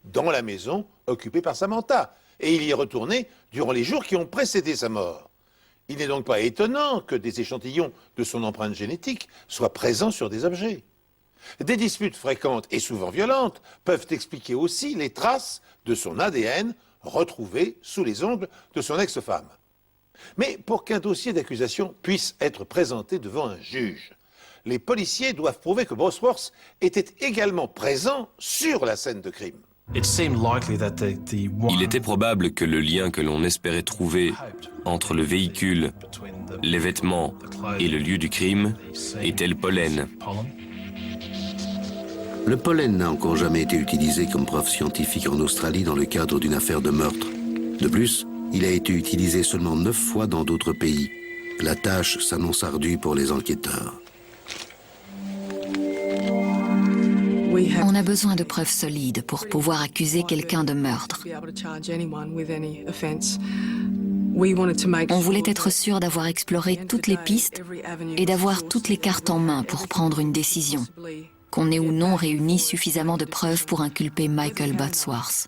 dans la maison occupée par Samantha. Et il y est retourné durant les jours qui ont précédé sa mort. Il n'est donc pas étonnant que des échantillons de son empreinte génétique soient présents sur des objets. Des disputes fréquentes et souvent violentes peuvent expliquer aussi les traces de son ADN retrouvées sous les ongles de son ex-femme. Mais pour qu'un dossier d'accusation puisse être présenté devant un juge, les policiers doivent prouver que Bosworth était également présent sur la scène de crime. Il était probable que le lien que l'on espérait trouver entre le véhicule, les vêtements et le lieu du crime était le pollen. Le pollen n'a encore jamais été utilisé comme preuve scientifique en Australie dans le cadre d'une affaire de meurtre. De plus, il a été utilisé seulement 9 fois dans d'autres pays. La tâche s'annonce ardue pour les enquêteurs. On a besoin de preuves solides pour pouvoir accuser quelqu'un de meurtre. On voulait être sûr d'avoir exploré toutes les pistes et d'avoir toutes les cartes en main pour prendre une décision, qu'on ait ou non réuni suffisamment de preuves pour inculper Michael Bosworth.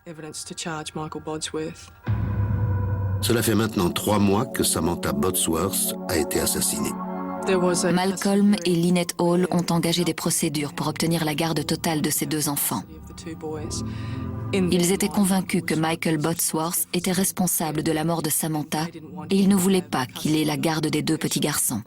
Cela fait maintenant 3 mois que Samantha Bosworth a été assassinée. Malcolm et Lynette Hall ont engagé des procédures pour obtenir la garde totale de ces 2 enfants. Ils étaient convaincus que Michael Bosworth était responsable de la mort de Samantha et ils ne voulaient pas qu'il ait la garde des 2 petits garçons.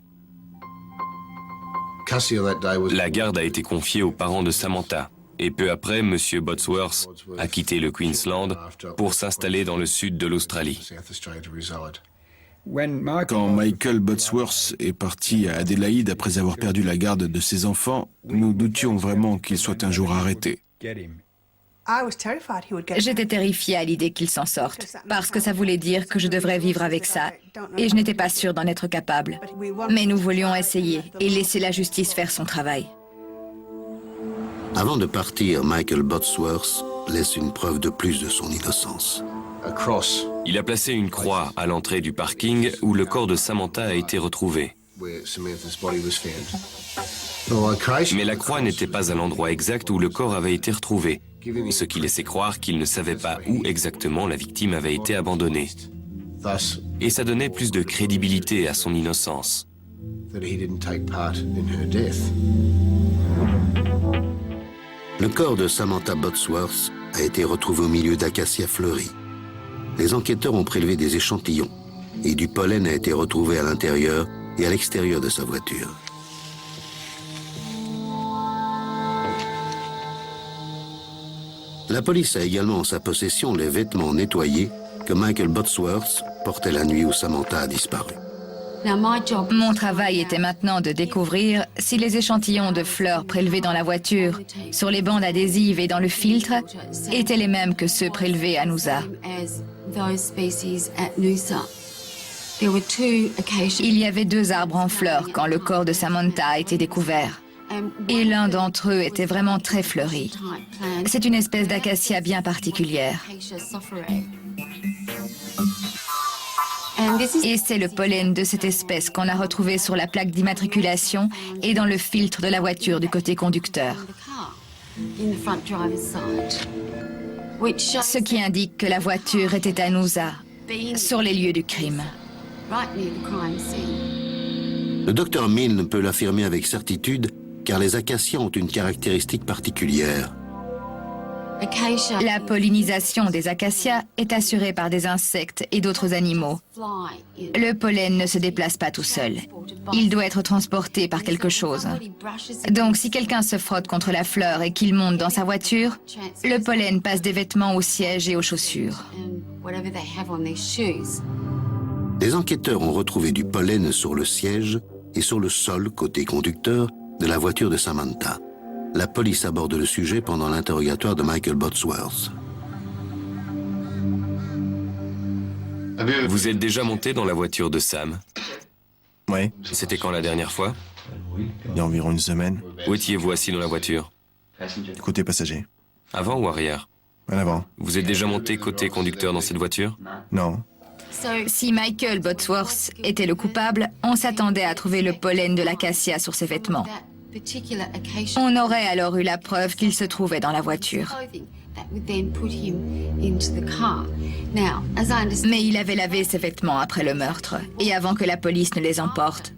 La garde a été confiée aux parents de Samantha. Et peu après, M. Bosworth a quitté le Queensland pour s'installer dans le sud de l'Australie. Quand Michael Bosworth est parti à Adélaïde après avoir perdu la garde de ses enfants, nous doutions vraiment qu'il soit un jour arrêté. J'étais terrifiée à l'idée qu'il s'en sorte, parce que ça voulait dire que je devrais vivre avec ça, et je n'étais pas sûre d'en être capable. Mais nous voulions essayer et laisser la justice faire son travail. Avant de partir, Michael Bosworth laisse une preuve de plus de son innocence. Il a placé une croix à l'entrée du parking où le corps de Samantha a été retrouvé. Mais la croix n'était pas à l'endroit exact où le corps avait été retrouvé, ce qui laissait croire qu'il ne savait pas où exactement la victime avait été abandonnée. Et ça donnait plus de crédibilité à son innocence. Le corps de Samantha Bosworth a été retrouvé au milieu d'acacias fleuris. Les enquêteurs ont prélevé des échantillons et du pollen a été retrouvé à l'intérieur et à l'extérieur de sa voiture. La police a également en sa possession les vêtements nettoyés que Michael Bosworth portait la nuit où Samantha a disparu. Mon travail était maintenant de découvrir si les échantillons de fleurs prélevés dans la voiture, sur les bandes adhésives et dans le filtre, étaient les mêmes que ceux prélevés à Noosa. Il y avait 2 arbres en fleurs quand le corps de Samantha a été découvert. Et l'un d'entre eux était vraiment très fleuri. C'est une espèce d'acacia bien particulière. Et c'est le pollen de cette espèce qu'on a retrouvé sur la plaque d'immatriculation et dans le filtre de la voiture du côté conducteur. Ce qui indique que la voiture était à Noosa, sur les lieux du crime. Le docteur Milne peut l'affirmer avec certitude car les acacias ont une caractéristique particulière. La pollinisation des acacias est assurée par des insectes et d'autres animaux. Le pollen ne se déplace pas tout seul. Il doit être transporté par quelque chose. Donc si quelqu'un se frotte contre la fleur et qu'il monte dans sa voiture, le pollen passe des vêtements au siège et aux chaussures. Les enquêteurs ont retrouvé du pollen sur le siège et sur le sol côté conducteur de la voiture de Samantha. La police aborde le sujet pendant l'interrogatoire de Michael Bosworth. Vous êtes déjà monté dans la voiture de Sam? Oui, C'était quand la dernière fois? il y a environ 1 semaine. Où étiez-vous assis dans la voiture? Côté passager. Avant ou arrière? À l'avant. Vous êtes déjà monté côté conducteur dans cette voiture? Non. Si Michael Bosworth était le coupable, on s'attendait à trouver le pollen de l'acacia sur ses vêtements. On aurait alors eu la preuve qu'il se trouvait dans la voiture. Mais il avait lavé ses vêtements après le meurtre et avant que la police ne les emporte.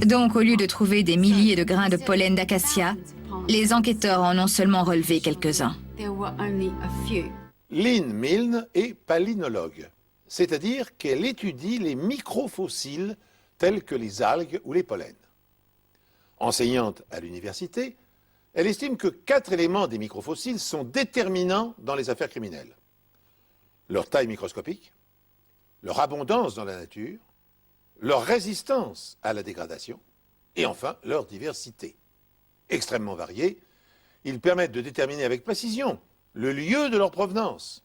Donc, au lieu de trouver des milliers de grains de pollen d'acacia, les enquêteurs en ont seulement relevé quelques-uns. Lynn Milne est palynologue, c'est-à-dire qu'elle étudie les microfossiles tels que les algues ou les pollens. Enseignante à l'université, elle estime que 4 éléments des microfossiles sont déterminants dans les affaires criminelles. Leur taille microscopique, leur abondance dans la nature, leur résistance à la dégradation et enfin leur diversité. Extrêmement variés, ils permettent de déterminer avec précision le lieu de leur provenance.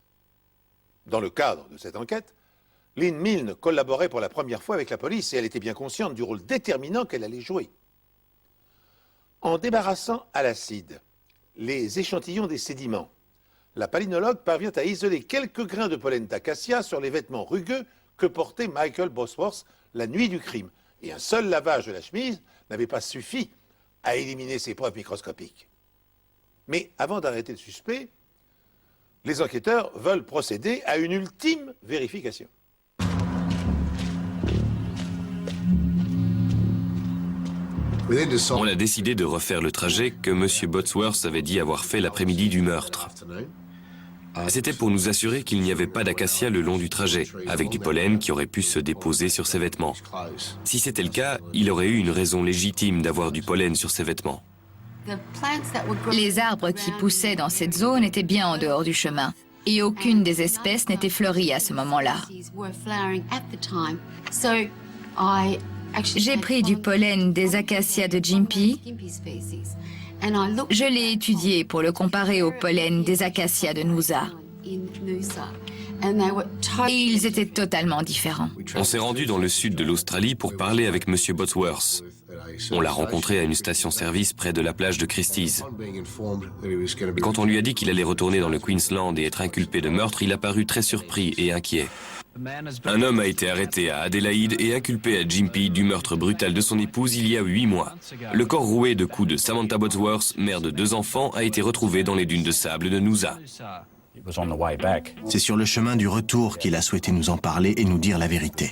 Dans le cadre de cette enquête, Lynn Milne collaborait pour la première fois avec la police et elle était bien consciente du rôle déterminant qu'elle allait jouer. En débarrassant à l'acide les échantillons des sédiments, la palynologue parvient à isoler quelques grains de pollen d'acacia sur les vêtements rugueux que portait Michael Bosworth la nuit du crime. Et un seul lavage de la chemise n'avait pas suffi à éliminer ces preuves microscopiques. Mais avant d'arrêter le suspect, les enquêteurs veulent procéder à une ultime vérification. On a décidé de refaire le trajet que M. Bosworth avait dit avoir fait l'après-midi du meurtre. C'était pour nous assurer qu'il n'y avait pas d'acacia le long du trajet, avec du pollen qui aurait pu se déposer sur ses vêtements. Si c'était le cas, il aurait eu une raison légitime d'avoir du pollen sur ses vêtements. Les arbres qui poussaient dans cette zone étaient bien en dehors du chemin, et aucune des espèces n'était fleurie à ce moment-là. J'ai pris du pollen des acacias de Gympie. Je l'ai étudié pour le comparer au pollen des acacias de Noosa. Et ils étaient totalement différents. On s'est rendu dans le sud de l'Australie pour parler avec M. Bosworth. On l'a rencontré à une station-service près de la plage de Christie's. Et quand on lui a dit qu'il allait retourner dans le Queensland et être inculpé de meurtre, il a paru très surpris et inquiet. Un homme a été arrêté à Adélaïde et inculpé à Gympie du meurtre brutal de son épouse il y a 8 mois. Le corps roué de coups de Samantha Bosworth, mère de 2 enfants, a été retrouvé dans les dunes de sable de Noosa. C'est sur le chemin du retour qu'il a souhaité nous en parler et nous dire la vérité.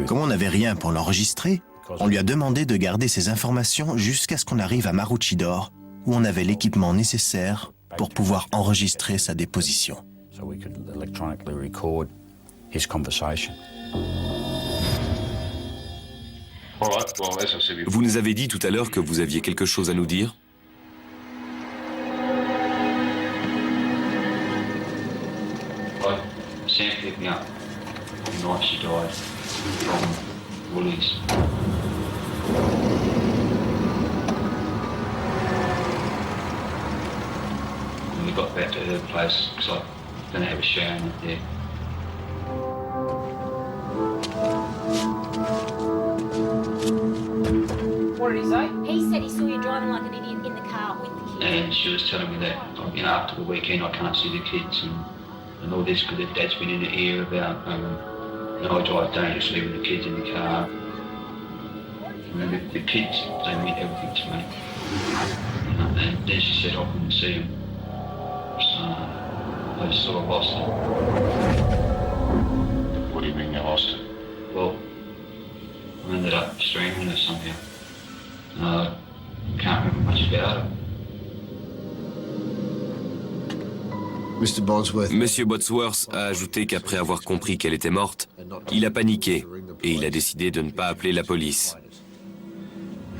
Comme on n'avait rien pour l'enregistrer, on lui a demandé de garder ces informations jusqu'à ce qu'on arrive à Maroochydore, où on avait l'équipement nécessaire pour pouvoir enregistrer sa déposition. Vous nous avez dit tout à l'heure que vous aviez quelque chose à nous dire? Sam picked me up the night she died from Woolies. When we got back to her place, because I didn't have a shower in there. What did he say? He said he saw you driving like an idiot in the car with the kids. And she was telling me that, after the weekend I can't see the kids and all this because their dad's been in the ear about, I drive dangerously with the kids in the car. And the kids, they meant everything to me. And then she said I couldn't see them. So I just sort of lost it. What do you mean you lost it? Well, I ended up strangling her somehow. I can't remember much about it. Monsieur Bosworth a ajouté qu'après avoir compris qu'elle était morte, il a paniqué et il a décidé de ne pas appeler la police.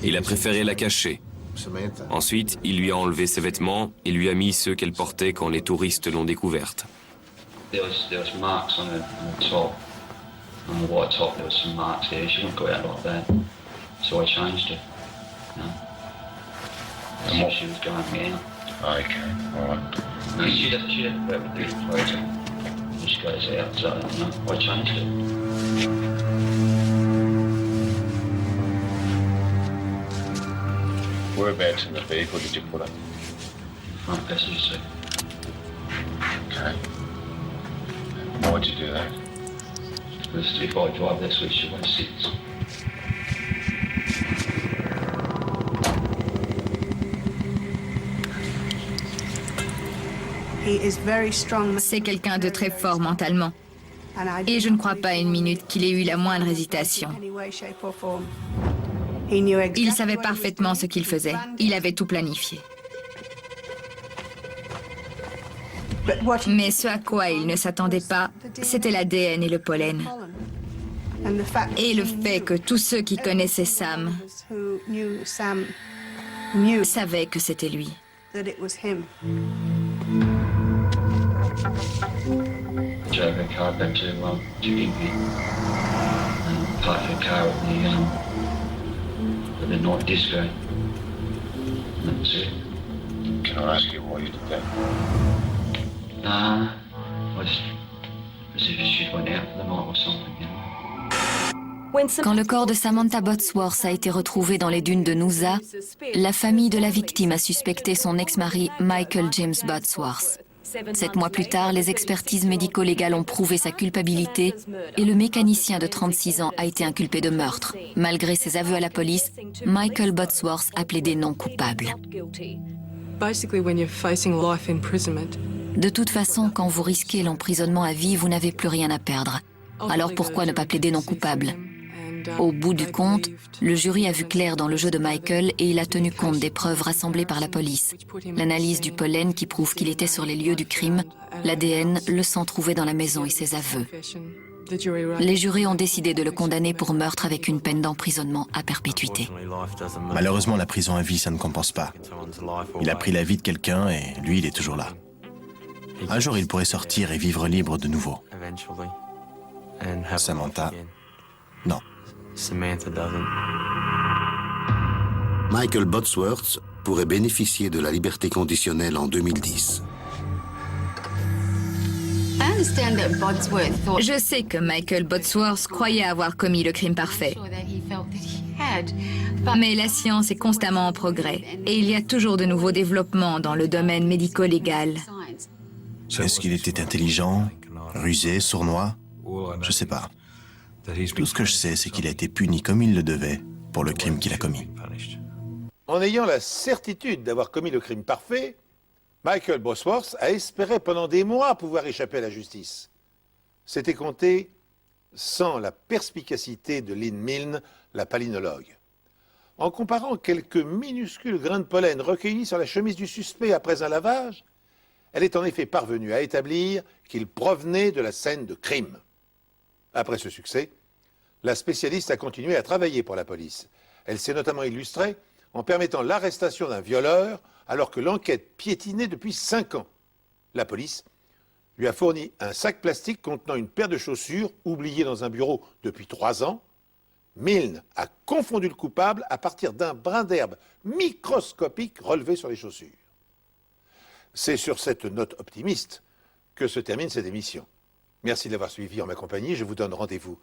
Il a préféré la cacher. Ensuite, il lui a enlevé ses vêtements et lui a mis ceux qu'elle portait quand les touristes l'ont découverte. There was marks on the top. On the white top, there was some marks there. She wouldn't go out like that. So I changed it. As if she was going me out. Okay, all right. No, she doesn't wear the beautiful clothes when she goes out, so I changed it. Whereabouts in the vehicle did you put it? Front passenger seat. Okay. Why'd you do that? Because if I drive that switch, she won't sit. C'est quelqu'un de très fort mentalement. Et je ne crois pas une minute qu'il ait eu la moindre hésitation. Il savait parfaitement ce qu'il faisait. Il avait tout planifié. Mais ce à quoi il ne s'attendait pas, c'était l'ADN et le pollen. Et le fait que tous ceux qui connaissaient Sam savaient que c'était lui. Drove a car back to Igby and parked the car at the North Disco. And that was it. Can I ask you why you did that? Nah, I just as if she went out for the night or something, you know. Quand le corps de Samantha Botsworth a été retrouvé dans les dunes de Noosa, la famille de la victime a suspecté son ex-mari Michael James Botsworth. 7 mois plus tard, les expertises médico-légales ont prouvé sa culpabilité et le mécanicien de 36 ans a été inculpé de meurtre. Malgré ses aveux à la police, Michael Botsworth a plaidé non coupable. De toute façon, quand vous risquez l'emprisonnement à vie, vous n'avez plus rien à perdre. Alors pourquoi ne pas plaider non coupable ? Au bout du compte, le jury a vu clair dans le jeu de Michael et il a tenu compte des preuves rassemblées par la police. L'analyse du pollen qui prouve qu'il était sur les lieux du crime, l'ADN, le sang trouvé dans la maison et ses aveux. Les jurés ont décidé de le condamner pour meurtre avec une peine d'emprisonnement à perpétuité. Malheureusement, la prison à vie, ça ne compense pas. Il a pris la vie de quelqu'un et lui, il est toujours là. Un jour, il pourrait sortir et vivre libre de nouveau. Samantha, non. Michael Botsworth pourrait bénéficier de la liberté conditionnelle en 2010. Je sais que Michael Botsworth croyait avoir commis le crime parfait. Mais la science est constamment en progrès et il y a toujours de nouveaux développements dans le domaine médico-légal. Est-ce qu'il était intelligent, rusé, sournois? Je sais pas. Tout ce que je sais, c'est qu'il a été puni comme il le devait pour le crime qu'il a commis. En ayant la certitude d'avoir commis le crime parfait, Michael Botsworth a espéré pendant des mois pouvoir échapper à la justice. C'était compté sans la perspicacité de Lynn Milne, la palynologue. En comparant quelques minuscules grains de pollen recueillis sur la chemise du suspect après un lavage, elle est en effet parvenue à établir qu'il provenait de la scène de crime. Après ce succès, la spécialiste a continué à travailler pour la police. Elle s'est notamment illustrée en permettant l'arrestation d'un violeur alors que l'enquête piétinait depuis 5 ans. La police lui a fourni un sac plastique contenant une paire de chaussures oubliée dans un bureau depuis 3 ans. Milne a confondu le coupable à partir d'un brin d'herbe microscopique relevé sur les chaussures. C'est sur cette note optimiste que se termine cette émission. Merci de l'avoir suivi en ma compagnie. Je vous donne rendez-vous